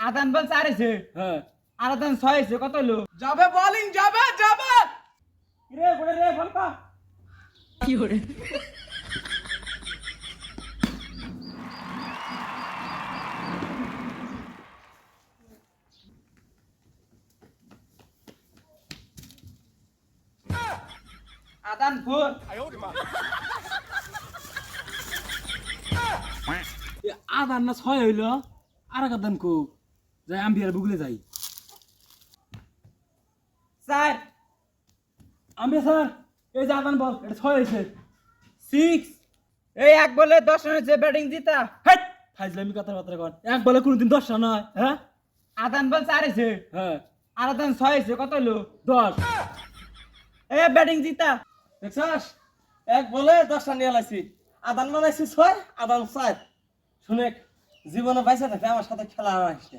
আদান বল চারেছে হ্যাঁ আর আদান ছয় হয়েছে কত হলো? যাবে বোলিং যাবে যাবে রে বলে রে বলকা আদান ফোর আদান না ছয় হইল আর এক আদান কো যাই আম্বিয়ার বুগলে যাই চার আম্বিয়া স্যার এই যে আদান বল এটা ছয় হয়েছে সিক্স এই এক বলে 10 রানের যে ব্যাটিং জিতা হেট ফাইজলামি কথা বার্তা কর এক বলে কোনোদিন 10টা নয় হ্যাঁ আদান বল চারেছে হ্যাঁ আর আদান ছয় হয়েছে কত হলো? 10 এই ব্যাটিং জিতা দেখছস এক বলে 10টা নিয়ে লাইছি আদান বানাইছি 6 আদান 4 শুনে জীবনে বাইসা থাকে আমার সাথে খেলা আর আসছে